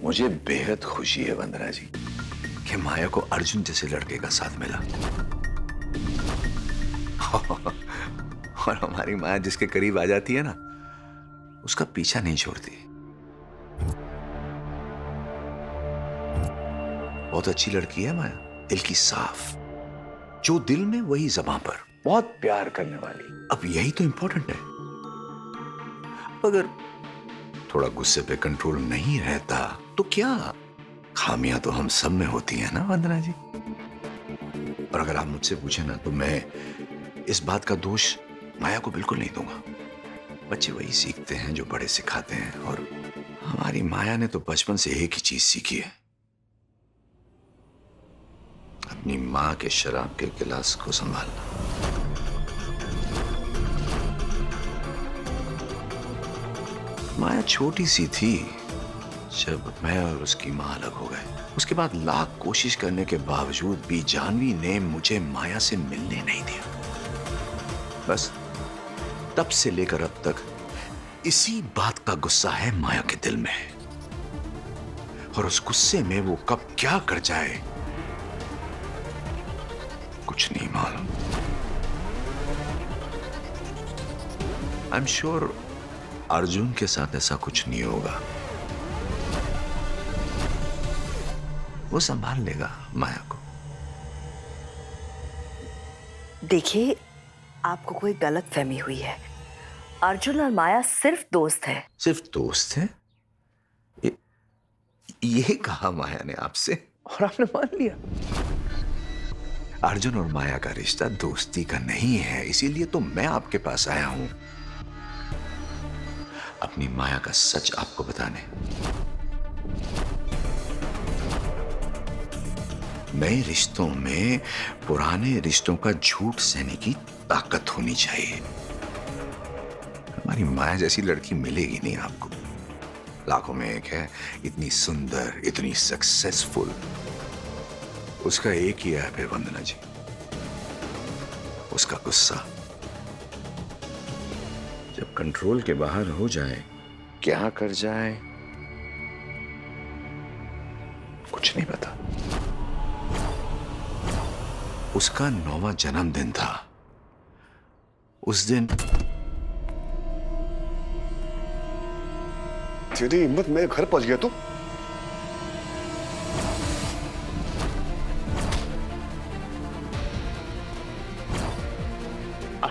मुझे बेहद खुशी है वंदना जी कि माया को अर्जुन जैसे लड़के का साथ मिला। और हमारी माया जिसके करीब आ जाती है ना, उसका पीछा नहीं छोड़ती। बहुत अच्छी लड़की है माया, दिल की साफ, जो दिल में वही ज़बां पर, बहुत प्यार करने वाली। अब यही तो इंपॉर्टेंट है। अगर थोड़ा गुस्से पे कंट्रोल नहीं रहता तो क्या, खामियां तो हम सब में होती हैं ना वंदना जी। और अगर आप मुझसे पूछे ना तो मैं इस बात का दोष माया को बिल्कुल नहीं दूंगा। बच्चे वही सीखते हैं जो बड़े सिखाते हैं, और हमारी माया ने तो बचपन से एक ही चीज सीखी है, अपनी मां के शराब के गिलास को संभालना। माया छोटी सी थी जब मैं और उसकी मां अलग हो गए। उसके बाद लाख कोशिश करने के बावजूद भी जानवी ने मुझे माया से मिलने नहीं दिया। बस तब से लेकर अब तक इसी बात का गुस्सा है माया के दिल में, और उस गुस्से में वो कब क्या कर जाए कुछ नहीं मालूम। आई एम श्योर अर्जुन के साथ ऐसा कुछ नहीं होगा, वो संभाल लेगा माया को। देखिए, आपको कोई गलत फहमी हुई है। अर्जुन और माया सिर्फ दोस्त है। सिर्फ दोस्त है? ये कहा माया ने आपसे और आपने मान लिया? अर्जुन और माया का रिश्ता दोस्ती का नहीं है, इसीलिए तो मैं आपके पास आया हूं, अपनी माया का सच आपको बताने। नए रिश्तों में पुराने रिश्तों का झूठ सहने की ताकत होनी चाहिए। हमारी माया जैसी लड़की मिलेगी नहीं आपको, लाखों में एक है, इतनी सुंदर, इतनी सक्सेसफुल। उसका एक ही ऐप है वंदना जी, उसका गुस्सा। जब कंट्रोल के बाहर हो जाए, क्या कर जाए कुछ नहीं पता। उसका 9वां जन्मदिन था। उस दिन तेरी हिम्मत मेरे घर पहुंच गया तू?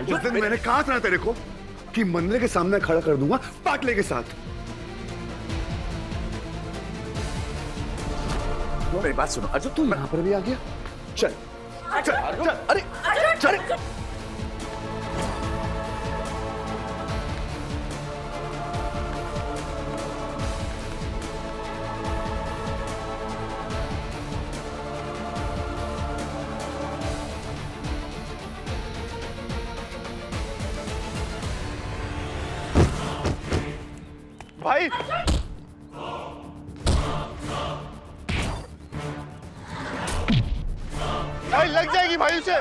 उस दिन मैंने कहा था ना तेरे को कि मंदिर के सामने खड़ा कर दूंगा पाटले के साथ। मेरी बात सुनो अर्जुन, तू यहां पर भी आ गया। चल चल चल, अरे चल। भाई भाई लग जाएगी भाई उसे।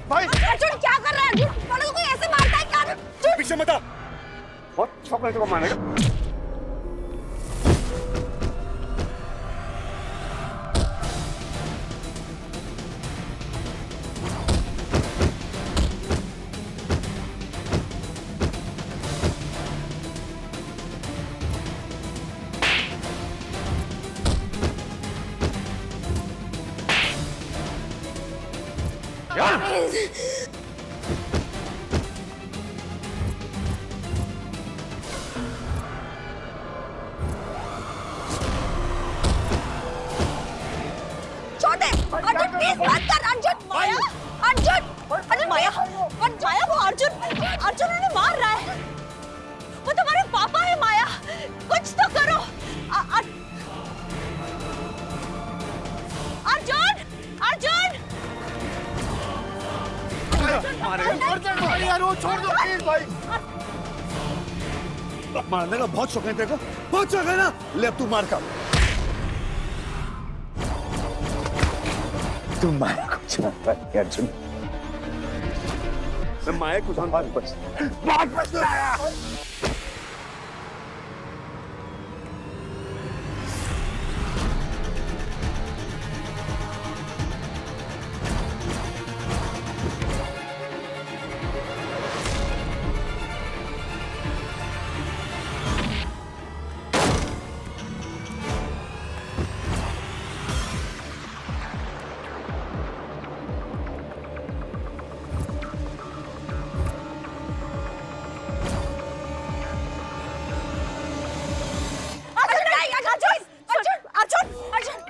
भाई अर्जुन क्या कर रहा है? अर्जुन कोई ऐसे मारता है क्या? पीछे मत आ, बहुत शौक है तेरे को मारने का। छोटे अर्जुन प्लीज मत कर। अर्जुन माया, अर्जुन अरे माया, माया वो अर्जुन उन्हें मार रहा है। वो तुम्हारे पापा है माया, कुछ तो करो। अर्जुन अर्जुन मारे यार, वो छोड़ दो प्लीज भाई। मारने का बहुत शौक है तेरे को, बहुत शौक है ना? ले अब तू मार का। तुम माया को जानता है अर्जुन, मैं माया को वापस लाया।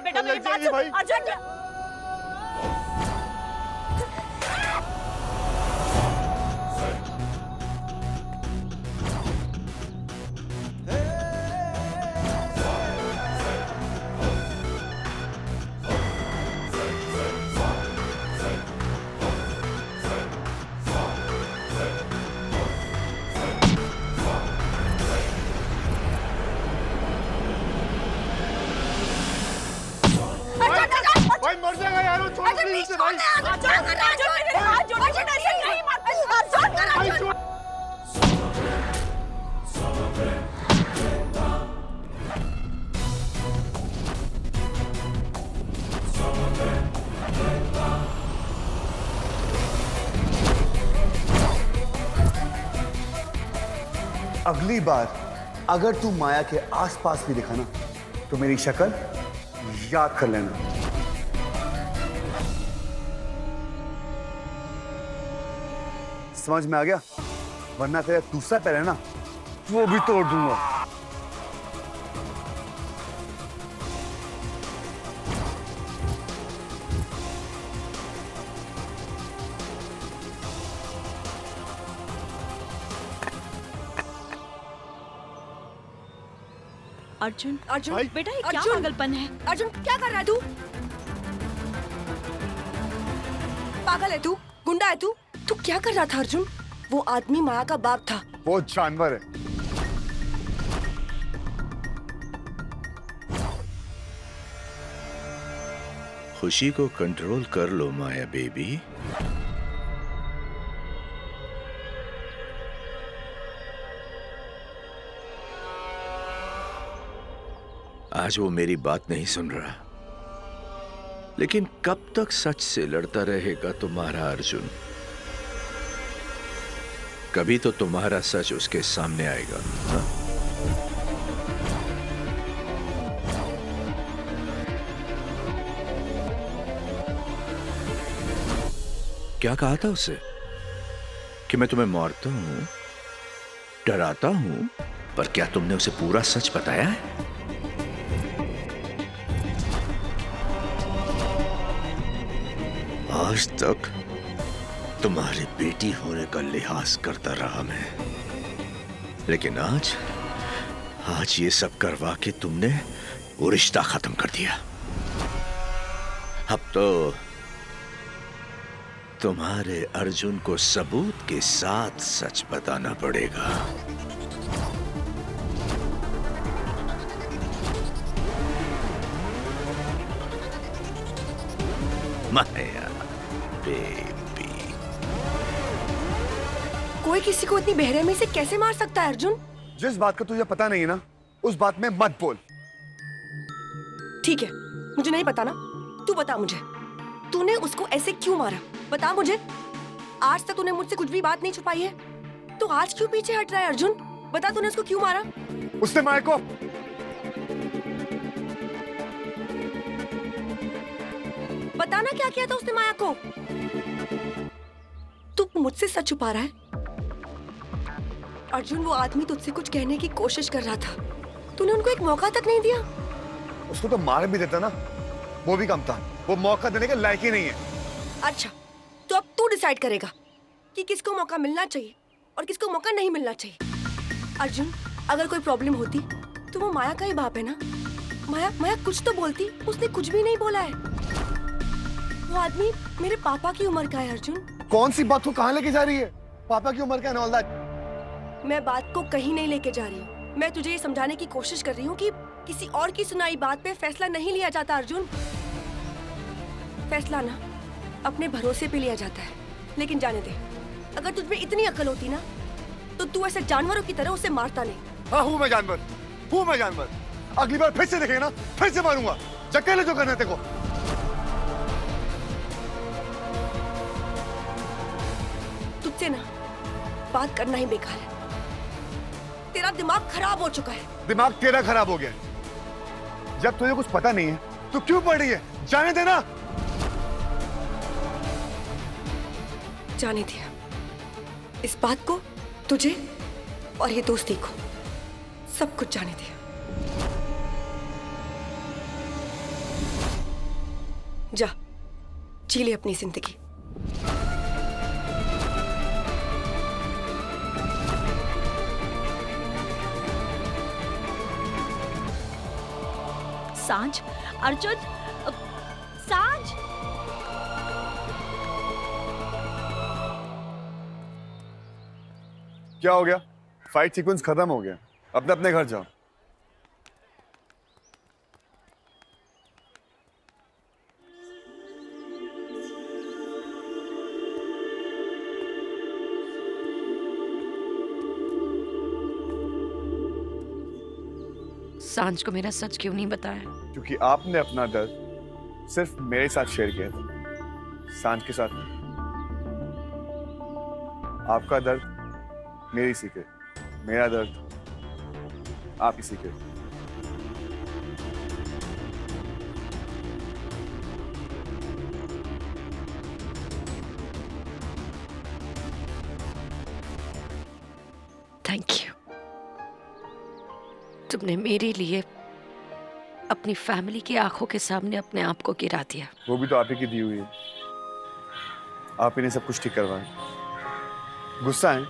बेटा मेरी बात सुन अर्जुन। भाई मर जाएगा यार, वो छोड़ प्लीज से भाई। अगली बार अगर तू माया के आसपास भी दिखा ना तो मेरी शक्ल याद कर लेना। समझ में आ गया? वरना तेरा दूसरा पैर है ना, वो भी तोड़ दूंगा। अर्जुन अर्जुन भाई। बेटा ये क्या पागलपन है? अर्जुन क्या कर रहा है तू? पागल है तू? गुंडा है तू? तू क्या कर रहा था अर्जुन? वो आदमी माया का बाप था। वो जानवर है। खुशी को कंट्रोल कर लो माया बेबी। आज वो मेरी बात नहीं सुन रहा, लेकिन कब तक सच से लड़ता रहेगा तुम्हारा अर्जुन? कभी तो तुम्हारा सच उसके सामने आएगा। हाँ? क्या कहा था उसे कि मैं तुम्हें मारता हूं, डराता हूं, पर क्या तुमने उसे पूरा सच बताया है? आज तक तुम्हारी बेटी होने का लिहाज करता रहा मैं, लेकिन आज ये सब करवा के तुमने वो रिश्ता खत्म कर दिया। अब तो तुम्हारे अर्जुन को सबूत के साथ सच बताना पड़ेगा। माया बेबी। कोई किसी को इतनी बेरहमी से कैसे मार सकता है अर्जुन? जिस बात का तुझे पता नहीं है ना, उस बात में मत बोल। ठीक है, मुझे नहीं पता ना, तू बता मुझे, तूने उसको ऐसे क्यों मारा? बता मुझे। आज तक तूने मुझसे कुछ भी बात नहीं छुपाई है, तो आज क्यों पीछे हट रहा है अर्जुन? बता तूने उसको क्यों मारा? उसने माया को बताना क्या किया था उसने माया को? तू मुझसे सच छुपा रहा है अर्जुन। वो आदमी तुझसे कुछ कहने की कोशिश कर रहा था, तूने उनको एक मौका तक नहीं दिया। उसको तो मार भी देता ना, वो भी कम था। वो मौका देने के लायक ही नहीं है। अच्छा, तो अब तू डिसाइड करेगा कि किसको मौका मिलना चाहिए और किसको मौका नहीं मिलना चाहिए। अर्जुन, अगर कोई प्रॉब्लम होती तो वो माया का ही बाप है ना। माया कुछ तो बोलती, उसने कुछ भी नहीं बोला है। वो आदमी मेरे पापा की उम्र का है अर्जुन। कौन सी बात को कहाँ लेके जा रही है? पापा की उम्र का है ना, ऑल दैट। मैं बात को कहीं नहीं लेके जा रही हूँ। मैं तुझे ये समझाने की कोशिश कर रही हूँ कि किसी और की सुनाई बात पे फैसला नहीं लिया जाता अर्जुन। फैसला ना अपने भरोसे पे लिया जाता है। लेकिन जाने दे, अगर तुझ में इतनी अकल होती ना तो तू ऐसे जानवरों की तरह उसे मारता नहीं। हाँ, हूँ मैं जानवर, हूँ मैं जानवर। अगली बार फिर से देखेगा ना, फिर से मारूंगा। चक्कर ले जो करना है तेरे को। तुझसे ना बात करना ही बेकार है। तेरा दिमाग खराब हो चुका है। दिमाग तेरा खराब हो गया है। जब तुझे कुछ पता नहीं है तो क्यों पढ़ रही है? जाने देना। जाने दिया इस बात को, तुझे और ये दोस्ती को, सब कुछ जाने दिया। जा जी ले अपनी जिंदगी। सांझ, अर्जुन, सांझ। क्या हो गया? फाइट सीक्वेंस खत्म हो गया, अपने अपने घर जाओ। सांझ को मेरा सच क्यों नहीं बताया? क्योंकि आपने अपना दर्द सिर्फ मेरे साथ शेयर किया था, सांझ के साथ नहीं। आपका दर्द मेरी सीक्रेट, मेरा दर्द आप ही सीक्रेट। Thank you. तुमने मेरे लिए अपनी फैमिली की आंखों के सामने अपने आप को गिरा दिया। वो भी तो आप ही की दी हुई है। आप ही ने सब कुछ ठीक करवाया। गुस्सा है,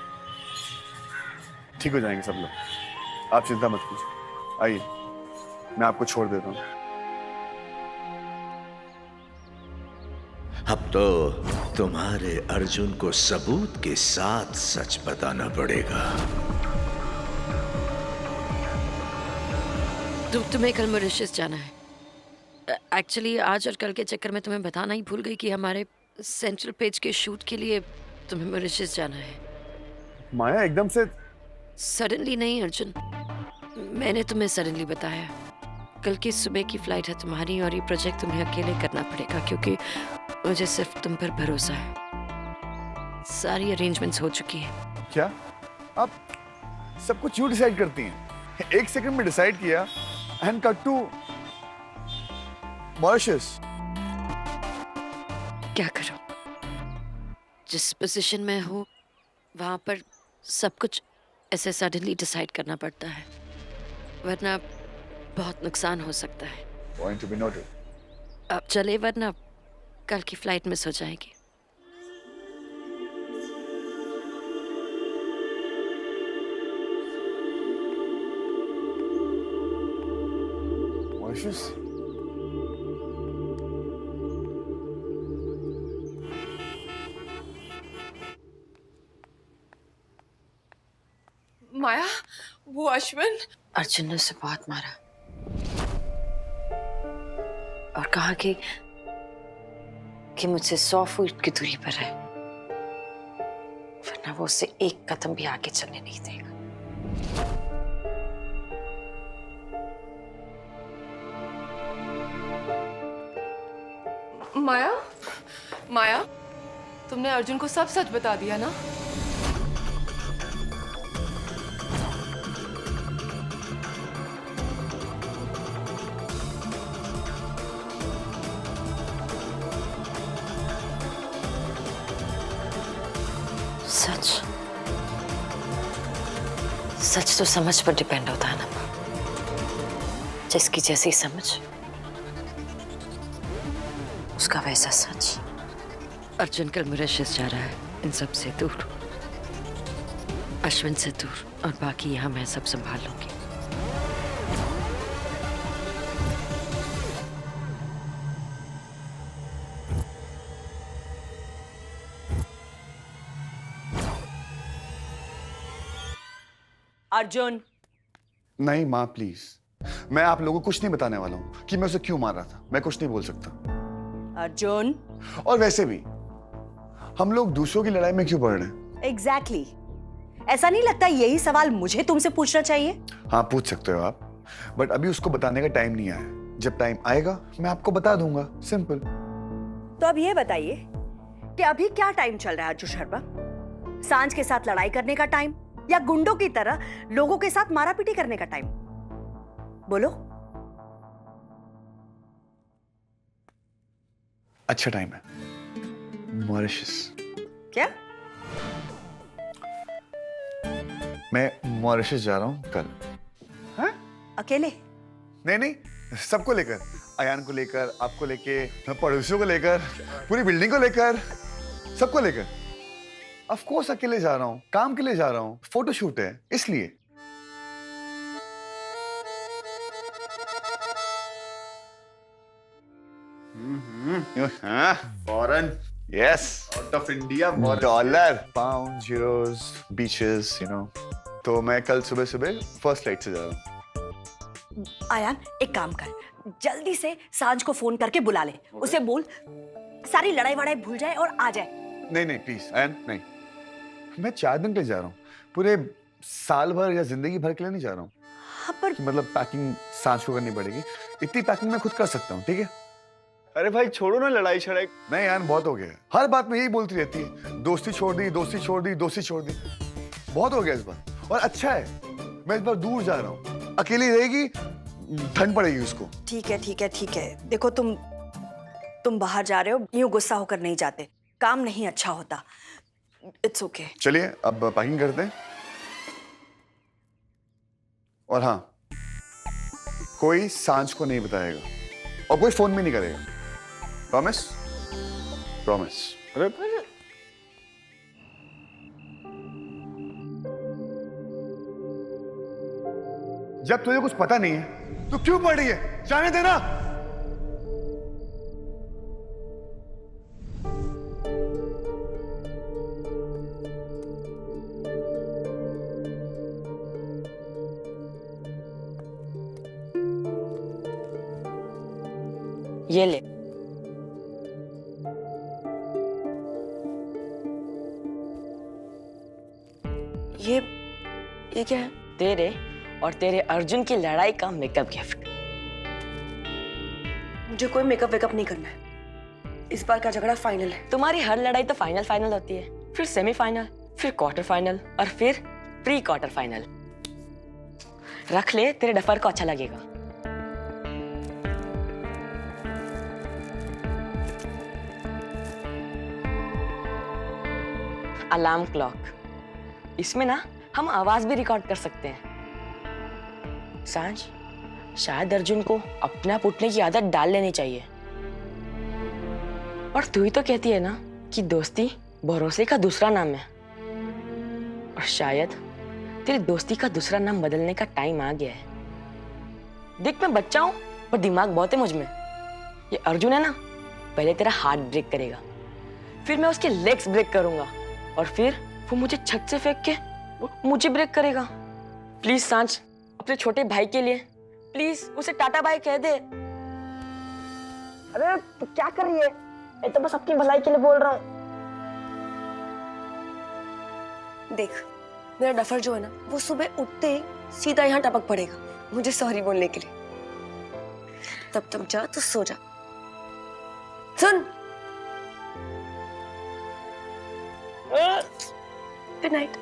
ठीक हो जाएंगे सब लोग, आप चिंता मत कीजिए। आइए, मैं आपको छोड़ देता हूँ। अब तो तुम्हारे अर्जुन को सबूत के साथ सच बताना पड़ेगा। तुम्हें कल मॉरिशस जाना है। एक्चुअली आज और कल के चक्कर में तुम्हें बताना ही भूल गई कि हमारे सेंट्रल पेज के शूट के लिए तुम्हें मॉरिशस जाना है। माया एकदम से सडनली नहीं अर्जुन, मैंने तुम्हें सडनली बताया। कल की सुबह की फ्लाइट है तुम्हारी और ये प्रोजेक्ट तुम्हें अकेले करना पड़ेगा क्योंकि मुझे सिर्फ तुम पर भरोसा है। सारी अरेंजमेंट्स हो चुकी हैं। क्या आप सब कुछ क्यों डिसाइड करती हैं? एक सेकंड में डिसाइड किया एंड कट टू मॉरिशस। क्या करूं? जिस पोजीशन में हूं वहां पर सब कुछ ऐसे सडनली डिसाइड करना पड़ता है, वरना बहुत नुकसान हो सकता है। Point to be noted. अब चले वरना कल की फ्लाइट मिस हो जाएगी। मॉरिशस? माया, वो अश्विन। अर्जुन ने उसे बहुत मारा और कहा कि मुझसे 100 फीट की दूरी पर है, वरना वो उसे एक कदम भी आगे चलने नहीं देगा। माया, माया, तुमने अर्जुन को सब सच बता दिया ना? सच सच तो समझ पर डिपेंड होता है ना, जिसकी जैसी समझ उसका वैसा सच। अर्जुन कल मॉरिशस जा रहा है, इन सब से दूर, अश्विन से दूर, और बाकी यहाँ मैं सब संभाल लूंगी। अर्जुन, नहीं माँ प्लीज, मैं आप लोगों को कुछ नहीं बताने वाला हूँ कि मैं उसे क्यों मार रहा था। मैं कुछ नहीं बोल सकता। अर्जुन, और वैसे भी हम लोग दूसरों की लड़ाई में क्यों पड़ रहे हैं? एग्जैक्टली ऐसा नहीं लगता यही सवाल मुझे तुमसे पूछना चाहिए? हाँ पूछ सकते हो आप, बट अभी उसको बताने का टाइम नहीं आया। जब टाइम आएगा मैं आपको बता दूंगा, सिंपल। तो अब ये बताइए कि अभी क्या टाइम चल रहा है अर्जुन शर्मा? सांझ के साथ लड़ाई करने का टाइम या गुंडों की तरह लोगों के साथ मारापीटी करने का टाइम? बोलो। अच्छा टाइम है, मॉरिशस। क्या? मैं मॉरिशस जा रहा हूँ कल। हाँ? अकेले? नहीं, सबको लेकर, अयान को लेकर, आपको लेके, पड़ोसियों को लेकर, पूरी बिल्डिंग को लेकर, सबको लेकर। ऑफ कोर्स अकेले जा रहा हूँ, काम के लिए जा रहा हूँ, फोटोशूट है इसलिए। Foreign, yes, out of India, dollar, pound, Euros, beaches, you know. तो मैं कल सुबह फर्स्ट फ्लाइट से जा रहा हूँ। आयान एक काम कर, जल्दी से सांझ को फोन करके बुला ले। उसे बोल सारी लड़ाई वड़ाई भूल जाए और आ जाए। नहीं प्लीज अयन, नहीं। मैं 4 दिन के लिए जा रहा हूँ, पूरे साल भर या जिंदगी भर के लिए नहीं जा रहा हूँ। हाँ पर मतलब पैकिंग सांझ को करनी पड़ेगी, इतनी पैकिंग मैं खुद कर सकता हूँ, ठीक है? अरे भाई छोड़ो ना लड़ाई छड़ाई। नहीं यार बहुत हो गया, हर बात में यही बोलती रहती है, दोस्ती छोड़ दी, दोस्ती छोड़ दी, दोस्ती छोड़ दी। बहुत हो गया इस बार, और अच्छा है मैं इस बार दूर जा रहा हूँ, अकेली रहेगी, ठंड पड़ेगी उसको। ठीक है। देखो तुम बाहर जा रहे हो, यूं गुस्सा होकर नहीं जाते, काम नहीं अच्छा होता। It's okay. चलिए अब पैकिंग करते हैं। और हाँ, कोई सांझ को नहीं बताएगा और कोई फोन भी नहीं करेगा, प्रॉमिस? प्रॉमिस। अरे जब तुझे कुछ पता नहीं है तो क्यों पढ़ रही है? जाने देना। ये ले। ये क्या है? तेरे और तेरे अर्जुन की लड़ाई का मेकअप गिफ्ट। मुझे कोई मेकअप वेकअप नहीं करना है। इस बार का झगड़ा फाइनल है। तुम्हारी हर लड़ाई तो फाइनल होती है, फिर सेमीफाइनल, फिर क्वार्टर फाइनल और फिर प्री क्वार्टर फाइनल। रख ले, तेरे डफर को अच्छा लगेगा। अलार्म क्लॉक, इसमें ना हम आवाज भी रिकॉर्ड कर सकते हैं। सांझ, शायद अर्जुन को अपना पुटने की आदत डाल लेनी चाहिए। और तू ही तो कहती है ना कि दोस्ती भरोसे का दूसरा नाम है, और शायद तेरी दोस्ती का दूसरा नाम बदलने का टाइम आ गया है। देख मैं बच्चा हूं पर दिमाग बहुत है मुझ में। ये अर्जुन है ना, पहले तेरा हार्ट ब्रेक करेगा, फिर मैं उसके लेग्स ब्रेक करूंगा, और फिर वो मुझे छत से फेंक के मुझे ब्रेक करेगा। प्लीज सांझ, अपने छोटे भाई के लिए प्लीज उसे टाटा बाय कह दे। अरे तू क्या कर रही है? मैं तो बस अपनी भलाई के लिए बोल रहा हूँ। देख, मेरा डफर जो है ना, वो सुबह उठते ही सीधा यहाँ टपक पड़ेगा मुझे सॉरी बोलने के लिए। तब तक जा तो सो जा। सुन, गुड नाइट।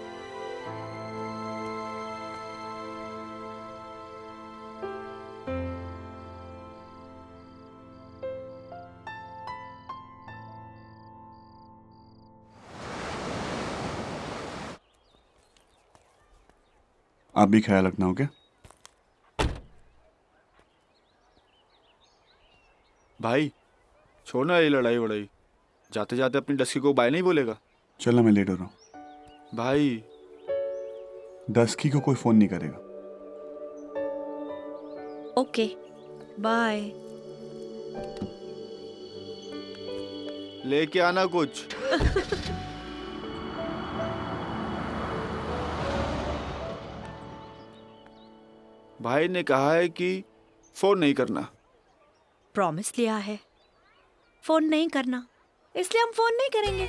आप भी ख्याल रखना हो क्या? भाई छोड़ ना ये लड़ाई वड़ाई, जाते जाते अपनी डस्की को बाय नहीं बोलेगा। चलो मैं लेट हो रहा हूँ। भाई 10 की को कोई फोन नहीं करेगा। Okay bye. लेके आना कुछ। भाई ने कहा है कि फोन नहीं करना। प्रॉमिस लिया है, फोन नहीं करना, इसलिए हम फोन नहीं करेंगे।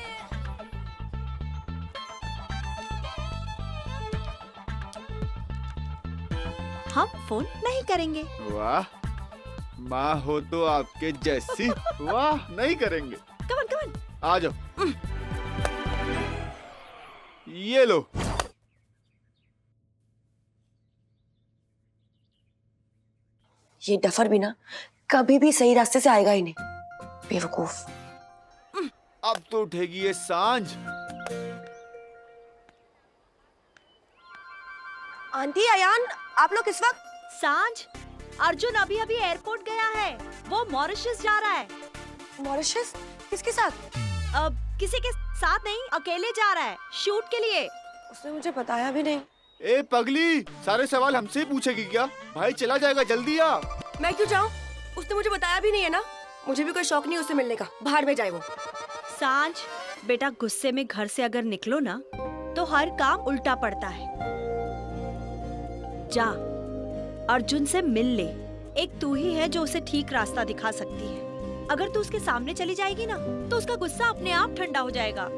हम फोन नहीं करेंगे। वाह, माँ हो तो आपके जैसी। वाह, नहीं करेंगे। Come on. आ जाओ। ये लो। ये डफर भी ना कभी भी सही रास्ते से आएगा ही नहीं, बेवकूफ। अब तो उठेगी ये सांझ। आंटी, अयान, आप लोग इस वक्त? सांझ, अर्जुन अभी अभी एयरपोर्ट गया है। वो मॉरिशस जा रहा है। मॉरिशस? किसके साथ? अब किसी के साथ नहीं, अकेले जा रहा है शूट के लिए। उसने मुझे बताया भी नहीं। ए पगली, सारे सवाल हमसे ही पूछेगी क्या? भाई चला जाएगा, जल्दी आ। मैं क्यों जाऊं? उसने मुझे बताया भी नहीं है ना। मुझे भी कोई शौक नहीं उससे मिलने का। बाहर में जाए वो। सांझ, बेटा गुस्से में घर से अगर निकलो ना तो हर काम उल्टा पड़ता है। जा, अर्जुन से मिल ले। एक तू ही है जो उसे ठीक रास्ता दिखा सकती है। अगर तू उसके सामने चली जाएगी ना तो उसका गुस्सा अपने आप ठंडा हो जाएगा।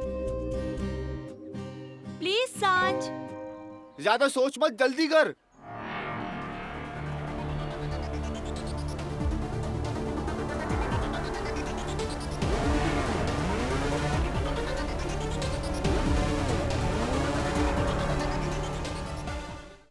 प्लीज सांझ। ज्यादा सोच मत, जल्दी कर।